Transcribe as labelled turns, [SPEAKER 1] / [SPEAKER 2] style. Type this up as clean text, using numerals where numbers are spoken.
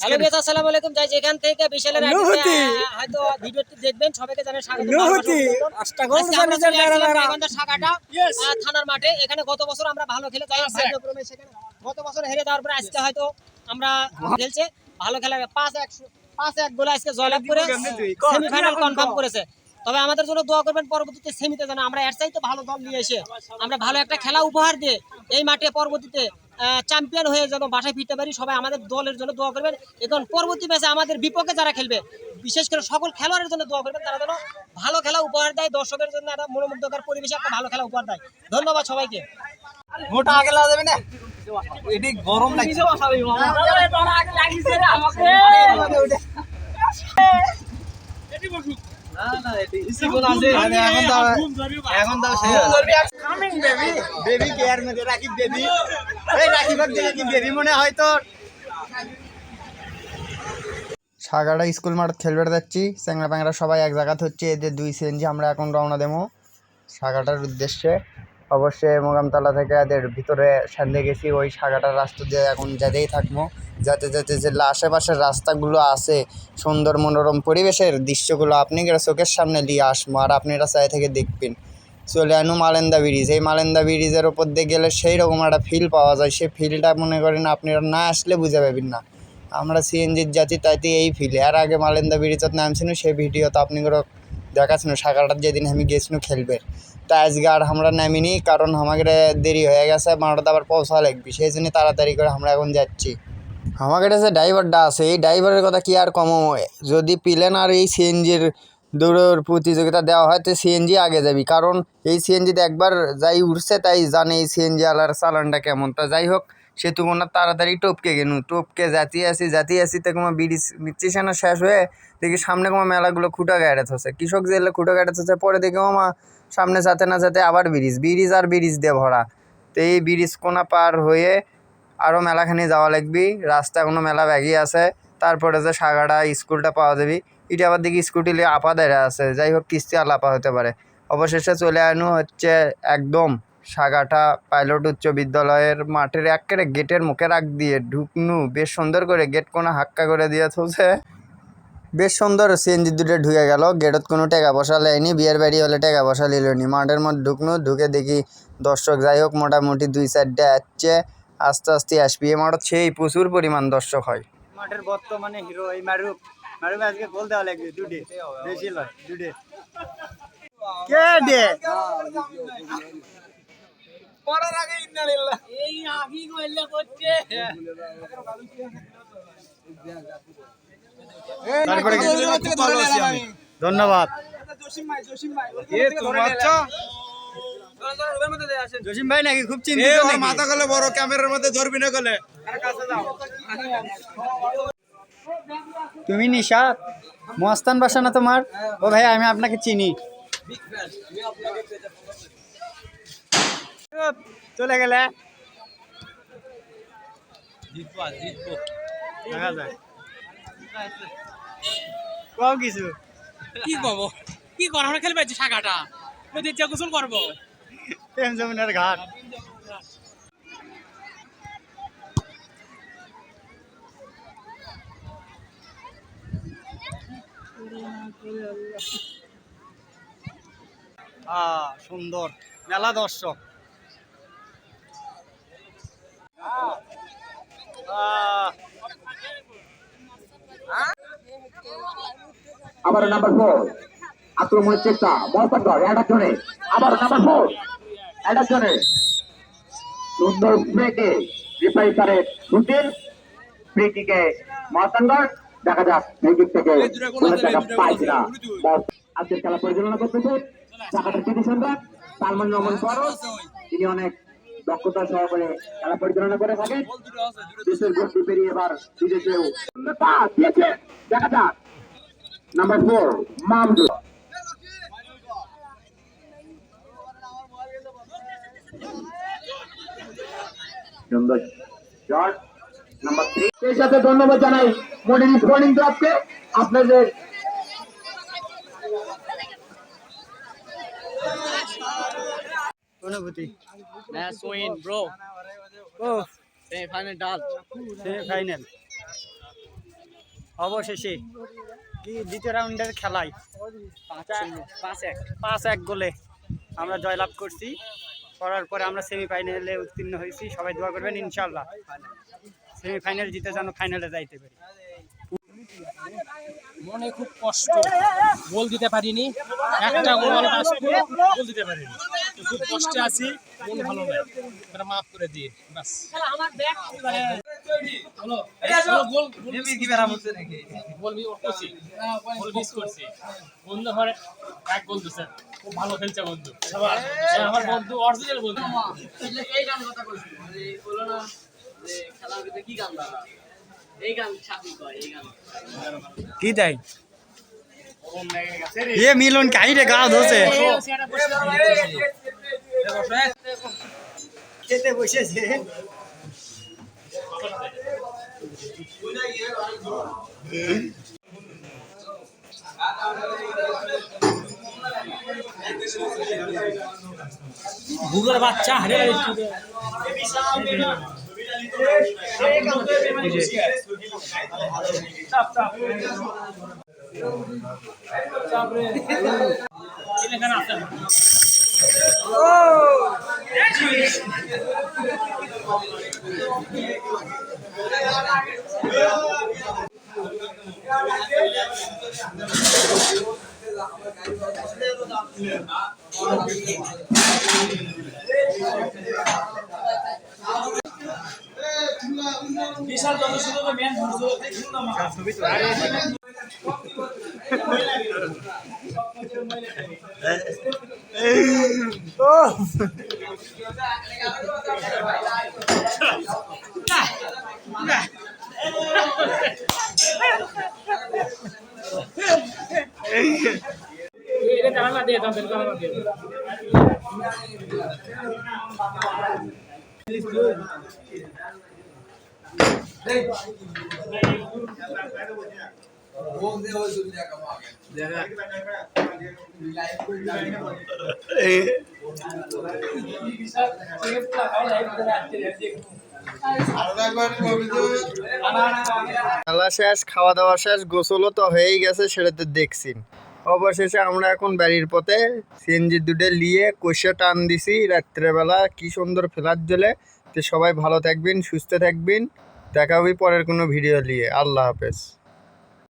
[SPEAKER 1] Hello বেশ, আসসালামু আলাইকুম। যাই যেখান থেকে বিশালের হয়তো ভিডিওটি দেখবেন, সবাইকে জানাই স্বাগত। আজকে আমরা চলে আসলাম গাইবান্ধা শাখাটা থানার মাঠে। এখানে গত বছর আমরা ভালো খেলে যাই ভাগ্যক্রমে সেখানে গত বছর হেরে যাওয়ার পরে আজকে হয়তো আমরা খেলছে ভালো খেলা 5-1 গোলে আজকে জয়লাভ করে সেমিফাইনাল কনফার্ম করেছে। তবে আমাদের জন্য দোয়া করবেন পরবর্তীতে সেমিতে যেন আমরা এর চাইতে ভালো দল নিয়ে এসে আমরা ভালো একটা খেলা উপহার দিয়ে এই মাঠে পরবর্তীতে চ্যাম্পিয়ন হয়ে যেন বাসায় ফিরতে পারি। সবাই আমাদের দলের জন্য দোয়া করবেন এবং পরবর্তী ম্যাচে আমাদের বিপক্ষে যারা খেলবে বিশেষ করে সকল খেলোয়াড়ের জন্য দোয়া করবেন, তারা যেন ভালো খেলা উপহার দেয়, দর্শকের জন্য একটা মনোমুগ্ধকর পরিবেশে একটা ভালো খেলা উপহার দেয়। ধন্যবাদ সবাইকে।
[SPEAKER 2] মোটা আগে লাগা যাবে না, এটি গরম লাগছে।
[SPEAKER 3] সাগাড়া স্কুল মাঠ খেলবে যাচ্ছি, চ্যাংরা প্যাংরা সবাই এক জায়গাতে হচ্ছে। এদের 2 সিএনজি আমরা এখন রওনা দেবো সাগাটার উদ্দেশ্যে। অবশ্যই মোগামতলা থেকে এদের ভিতরে সান্দে গেছি, ওই সাগাটার রাস্তা দিয়ে এখন যেতেই থাকবো। যাতে যাতে যে আশেপাশের রাস্তাগুলো আছে সুন্দর মনোরম পরিবেশের দৃশ্যগুলো আপনি চোখের সামনে নিয়ে আসবো, আর আপনারা চাই থেকে দেখবেন। চলে আনু মালেন্দা ব্রিজ, এই মালেন্দা ব্রিজের ওপর দিয়ে গেলে সেই রকম একটা ফিল পাওয়া যায়। সেই ফিলটা মনে করেন আপনারা না আসলে বুঝে পাবেন না। আমরা সিএনজির যাচ্ছি তাইতে এই ফিল। এর আগে মালেন্দা ব্রিজত নামছিল, সেই ভিডিও তো আপনি দেখাচ্ছিল সাগাটার যেদিন আমি গেছিল খেলবে। তা আজকে আর আমরা নামিনি, কারণ আমাদের দেরি হয়ে গেছে, মাঠটা আবার পৌঁছা লাগবে, সেই জন্য তাড়াতাড়ি করে আমরা এখন যাচ্ছি। আমাদের যে ড্রাইভারটা আছে, এই ড্রাইভারের কথা কি আর কম হয়। যদি প্লেন আর এই সিএনজির দৌড়ের প্রতিযোগিতা দেওয়া হয় তো সিএনজি আগে যাবি, কারণ এই সিএনজিতে একবার যাই উঠছে তাই জানে এই সিএনজি আলার চালানটা কেমন। তা যাই হোক, সে তুমনা তাড়াতাড়ি টপকে গেল, টপকে জাতি আসি তো কোনো ব্রিজ স্টেশনে শেষ হয়ে দেখি সামনে কোনো মেলাগুলো খুঁটা গাড়ে থসে, কৃষক জেলে খুঁটো গাড়ে থসে। পরে দেখি মামা সামনে যাতে না যাতে আবার ব্রিজ আর ব্রিজ দিয়ে ভরা। তো এই ব্রিজ কোনা পার হয়ে আরও মেলাখানি যাওয়া লাগবি, রাস্তা কোনো মেলা ব্যাগি আছে। তারপরে যে সাগাড়া স্কুলটা পাওয়া যাবি, এটা আবার দেখি স্কুটি নিয়ে আপা দাঁড়া আছে। যাই হোক, কিস্তি আর লাপা হতে পারে। অবশেষে চলে আনু হচ্ছে একদম সাগাটা পাইলট উচ্চ বিদ্যালয়ের মাঠের একেবারে গেটের মুখে রাখ দিয়ে ঢুকনু। বেশ সুন্দর করে গেট কোনো হাক্কা করে দিয়ে থুছে, বেশ সুন্দর সিএনজি দুটো ঢুকে গেল। গেটত কোনো টাকা পয়সা লেয়নি, বিয়ের বাড়ি হলে টাকা পয়সা নিলনি। মাঠের মধ্যে ঢুকনু, ঢুকে দেখি দর্শক যাই হোক মোটামুটি 2-4টা আসছে, আস্তে আস্তে আসবি। এ মাঠত সেই প্রচুর পরিমাণ দর্শক হয়।
[SPEAKER 2] মাঠের বর্তমানে হিরো এই মারুফ আজকে গোল দেওয়া লাগবে দুটে, বেশি লয় দুটে। কে দে পড়ার আগে ইন্নালিল্লাহ এই আগি কইলে করছে। তারপরে খুব ভালো আছি আমি, ধন্যবাদ। জসিম ভাই এ তো বাচ্চা জসিম ভাই নাকি খুব চিন্তিত নাকি? মাথা গলে বড় ক্যামেরার মধ্যে ধরবি না গলে। তুমি নিশাত মস্তান বাসা না তোমার? ও ভাই আমি আপনাকে চিনি। চলে গেলে দেখা যায় কম কিছু
[SPEAKER 1] কি করবো, কি কর, আমরা খেলবে শাখাটা নদীর যা গোসল করবো
[SPEAKER 2] প্রেম যমুনার ঘাট। সুন্দর মেলা দর্শক।
[SPEAKER 4] আবার নাম্বার 4 আক্রমণের চেষ্টা মহতার একজনে, আবার নাম্বার 4 একজনে সুন্দর ব্রেকে রিফাই করে শুটিং ফ্রি কিকে মহতার। দেখা যাক এই দিক থেকে কোনো টাকা পাইছে না। আজকের খেলা পরিচালনা করতেছে ঢাকার সিটি সম্রাট সালমান রহমান ফরজ। তিনি অনেক দক্ষতা সহকারে খেলা পরিচালনা করে থাকেন। দেশের গতি পেরিয়ে এবার বিদেশেও দিয়েছে। দেখা যাক নাম্বার 4 মামদুল। সুন্দর শট নাম্বার 3। এর সাথে ধন্যবাদ জানাই মডেল স্পোর্টিং ক্লাবকে আপনাদের
[SPEAKER 2] অনুভূতি।
[SPEAKER 1] ম্যাচ উইন ব্রো,
[SPEAKER 2] ও
[SPEAKER 1] সেমিফাইনাল ডাল,
[SPEAKER 2] সেমিফাইনাল অবশেষে কি দ্বিতীয় রাউন্ডের খেলায় 5-1 গোলে আমরা জয়লাভ করছি। করার পরে আমরা সেমিফাইনালে উত্তীর্ণ হয়েছি। সবাই দোয়া করবেন ইনশাল্লাহ সেমিফাইনাল জিতে যেন ফাইনালে যাইতে পারি।
[SPEAKER 1] মনে খুব কষ্ট, গোল দিতে পারিনি, একটা গোল গোল দিতে পারিনি, খুব কষ্টে আছি, মন ভালো নাই, এটা মাফ করে দিয়ে বাস। আমার ব্যাগ হলো গোল কি বেরা হচ্ছে নাকি গোল করছি, গোল মিস করছি, বন্ধু ঘরে এক গোল দিছে, খুব ভালো খেলছে বন্ধু, আমার বন্ধু অরিজিনাল বন্ধু। এই গান কথা কইছি যে বলো না যে খেলার ভিতরে কি গান দাদা, এই গান সাথী কয়, এই গান
[SPEAKER 2] কি তাই ये मिलन काई रे गाल ধরছে খেতে বসেছে
[SPEAKER 1] ভুগের বাচ্চা হারে বিশাল যথেষ্ট মেন এটা জানা দিয়ে দাও, জানা দিয়ে
[SPEAKER 3] খেলা শেষ, খাওয়া দাওয়া শেষ, গোসলও তো হয়েই গেছে, সেটা তো দেখছি। অবশেষে আমরা এখন বাড়ির পথে সিএনজি দুটো নিয়ে কষে টান দিছি রাত্রেবেলা। কি সুন্দর ফ্ল্যাট জ্বলে। তো সবাই ভালো থাকবেন, সুস্থ থাকবেন, দেখা হবে পরের কোনো ভিডিও নিয়ে। আল্লাহ হাফেজ।